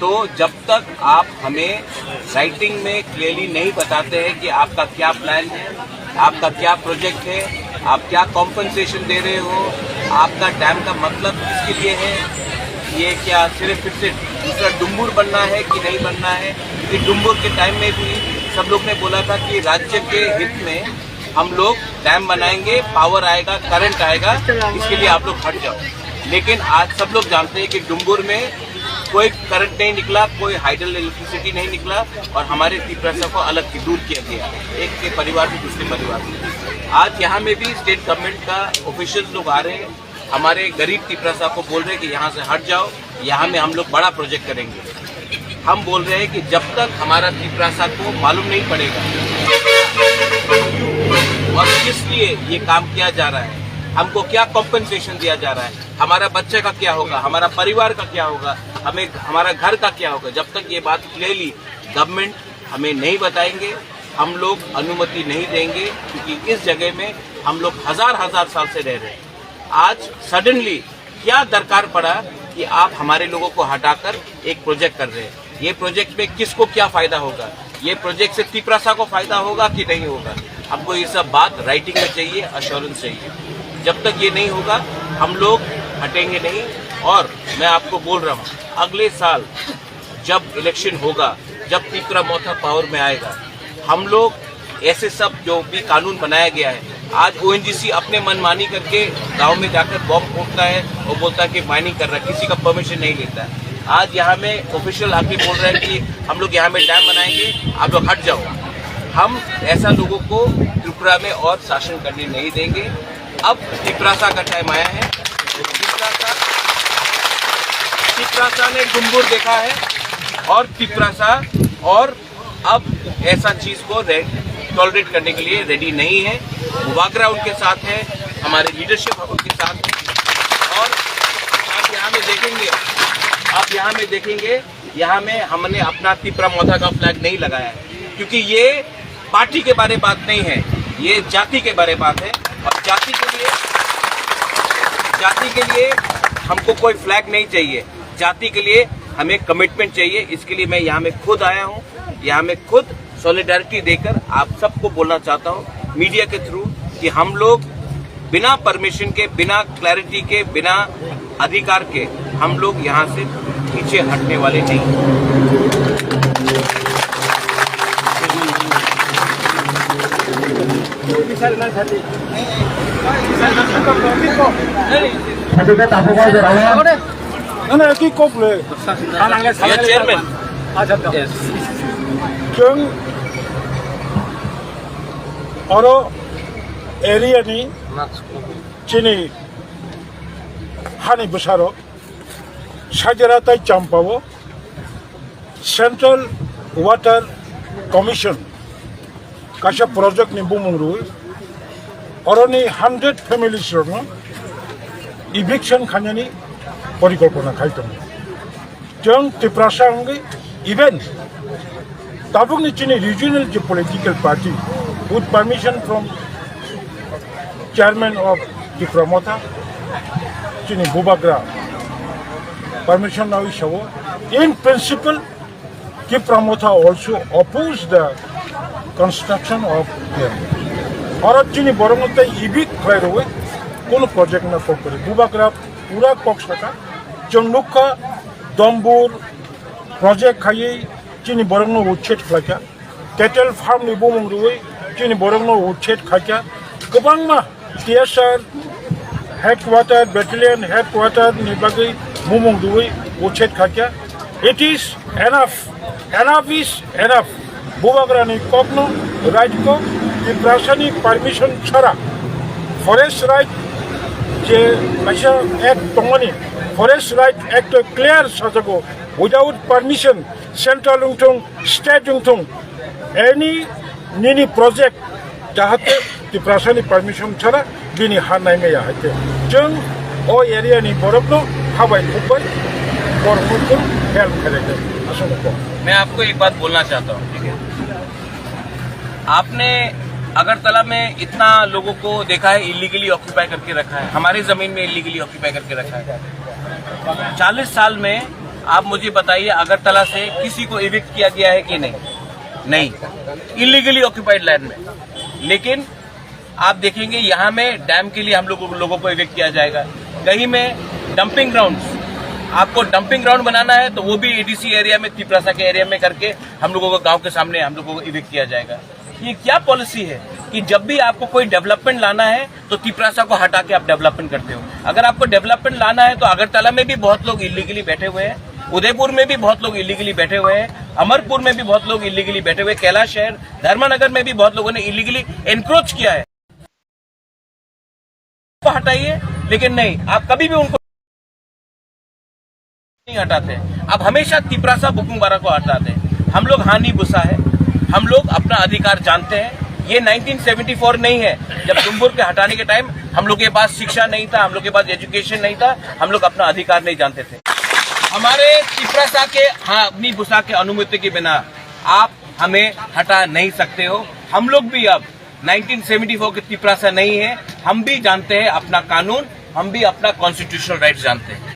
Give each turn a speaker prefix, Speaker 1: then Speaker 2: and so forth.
Speaker 1: तो जब तक आप हमें राइटिंग में क्लियरली नहीं बताते हैं कि आपका क्या प्लान है, आपका क्या प्रोजेक्ट है, आप क्या कॉम्पनसेशन दे रहे हो, आपका डैम का मतलब किसके लिए है, ये क्या सिर्फ फिर से दूसरा डुम्बुर बनना है कि नहीं बनना है। क्योंकि डुम्बुर के टाइम में भी सब लोग ने बोला था कि राज्य के हित में हम लोग डैम बनाएंगे, पावर आएगा, करंट आएगा, इसके लिए आप लोग हट जाओ। लेकिन आज सब लोग जानते हैं कि डुम्बुर में कोई करंट नहीं निकला, कोई हाइडल इलेक्ट्रिसिटी नहीं निकला और हमारे तिपरासा को अलग दूर किया गया, एक के परिवार से दूसरे परिवार में। आज यहाँ में भी स्टेट गवर्नमेंट का ऑफिशियल लोग आ रहे हैं, हमारे गरीब तिपरासा को बोल रहे हैं कि यहाँ से हट जाओ, यहाँ में हम लोग बड़ा प्रोजेक्ट करेंगे। हम बोल रहे हैं कि जब तक हमारा तिपरासा को मालूम नहीं पड़ेगा और किस लिए ये काम किया जा रहा है, हमको क्या कॉम्पनसेशन दिया जा रहा है, हमारा बच्चे का क्या होगा, हमारा परिवार का क्या होगा, हमें हमारा घर का क्या होगा, जब तक ये बात क्लियरली गवर्नमेंट हमें नहीं बताएंगे हम लोग अनुमति नहीं देंगे। क्योंकि इस जगह में हम लोग हजार साल से रह रहे हैं। आज सडनली क्या दरकार पड़ा कि आप हमारे लोगों को हटाकर एक प्रोजेक्ट कर रहे हैं। ये प्रोजेक्ट में किसको क्या फायदा होगा, ये प्रोजेक्ट से तिपरासा को फायदा होगा कि नहीं होगा, हमको ये सब बात राइटिंग में चाहिए, अश्योरेंस चाहिए। जब तक ये नहीं होगा हम लोग हटेंगे नहीं। और मैं आपको बोल रहा हूँ, अगले साल जब इलेक्शन होगा, जब तिपरा मोथा पावर में आएगा, हम लोग ऐसे सब जो भी कानून बनाया गया है, आज ओएनजीसी अपने मनमानी करके गांव में जाकर बॉम्ब फोड़ता है और बोलता है कि माइनिंग कर रहा है, किसी का परमिशन नहीं लेता है। आज यहाँ में ऑफिशियल आके बोल रहे हैं कि हम लोग यहाँ में डैम बनाएंगे, आप लोग हट जाओ। हम ऐसा लोगों को त्रिपुरा में और शासन करने नहीं देंगे। अब तिपरासा का टाइम आया है। तिपरासा ने डुम्बुर देखा है और तिपरासा और अब ऐसा चीज को टॉलरेट करने के लिए रेडी नहीं है। मुबागरा उनके साथ है, हमारे लीडरशिप उनके साथ है। और आप यहाँ में देखेंगे यहाँ में हमने अपना तिपरा मोथा का फ्लैग नहीं लगाया है, क्योंकि ये पार्टी के बारे बात नहीं है, ये जाति के बारे बात है। और जाति के लिए हमको कोई फ्लैग नहीं चाहिए, जाति के लिए हमें कमिटमेंट चाहिए। इसके लिए मैं यहाँ में खुद आया हूँ, यहाँ में खुद सॉलिडारिटी देकर आप सबको बोलना चाहता हूँ मीडिया के थ्रू कि हम लोग बिना परमिशन के, बिना क्लैरिटी के, बिना अधिकार के हम लोग यहाँ से पीछे हटने वाले नहीं। चेयरमैन
Speaker 2: जों अरो एरियानि चिनी हानि बुसारो साजेरा ताई चाम्पावो सेंट्रल वाटर कमिशन काशा प्रोजेक्ट नि बुमुंगरुई अरनि 100 फैमिलीज रनो इविक्शन खानानि परिकल्पना खाइतों जों तिपरासा होंगे इवन ताबुकनि चिनी रीजनल जो political party with permission from chairman of Tipra Motha Chini Bubagra permission now is show. In principle Tipra Motha also opposed the construction of dam और Chini Boromota evict right away कोनो project ना करे Bubagra पूरा पक्ष का चंदुका दम्बुर project खाये Chini Boromno उच्छेद खाया cattle farm नि बुमुंगरुई Chini Boromno उच्छेद खाया गोबांमा TSR headquarter battalion headquarter नि बागै बुमुंगरुई उच्छेद खाया it is enough is enough Bubagra नि कॉपनो right को तिपरासानि permission छरा forest right जे ऐसा act तंगनी forest right act clear साजगो without permission central उंगथुंग state उंगथुंग any nini project जाहाते तिपरासानि परमिशन छाड़ा बिनी हानाय में याहते जों ओ एरिया नि बरफनो हाबाय थुबाय बरफनो हेल्प करेंगे असमको।
Speaker 1: मैं आपको एक बात बोलना चाहता हूँ, ठीक है, आपने अगरतला में इतना लोगों को देखा है इलीगली ऑक्यूपाई करके रखा है, हमारी जमीन में इलीगली ऑक्यूपाई करके रखा है। 40 साल में आप मुझे बताइए अगरतला से किसी को इविक्ट किया गया है कि नहीं? नहीं, इलीगली ऑक्यूपाइड लैंड में। लेकिन आप देखेंगे यहाँ में डैम के लिए हम लोगों को इविक्ट किया जाएगा। कहीं में डंपिंग ग्राउंड्स, आपको डंपिंग ग्राउंड बनाना है तो वो भी एडीसी एरिया में, तिपरासा के एरिया में करके हम लोगों को गांव के सामने हम लोगों को इविक्ट किया जाएगा। ये क्या पॉलिसी है कि जब भी आपको कोई डेवलपमेंट लाना है तो तिपरासा को हटा के आप डेवलपमेंट करते हो? अगर आपको डेवलपमेंट लाना है तो अगरतला में भी बहुत लोग इलीगली बैठे हुए हैं, उदयपुर में भी बहुत लोग इलीगली बैठे हुए हैं, अमरपुर में भी बहुत लोग इलीगली बैठे हुए, कैलाश शहर, धर्मनगर में भी बहुत लोगों ने इलीगली एनक्रोच किया है। हटाइए, लेकिन नहीं, आप कभी भी उनको नहीं हटाते। आप हमेशा तिपरासा बुकुंबारा को हटाते हैं। हम लोग हानि बुसा है, हम लोग अपना अधिकार जानते हैं। ये 1974 नहीं है जब डुम्बुर के हटाने के टाइम हम लोग के पास शिक्षा नहीं था, हम लोग के पास एजुकेशन नहीं था, हम लोग अपना अधिकार नहीं जानते थे। हमारे तिपरासा के हानि बुसा के अनुमति के बिना आप हमें हटा नहीं सकते हो। हम लोग भी अब 1974 के तिपरासा नहीं है, हम भी जानते हैं अपना कानून, हम भी अपना कॉन्स्टिट्यूशनल राइट जानते हैं।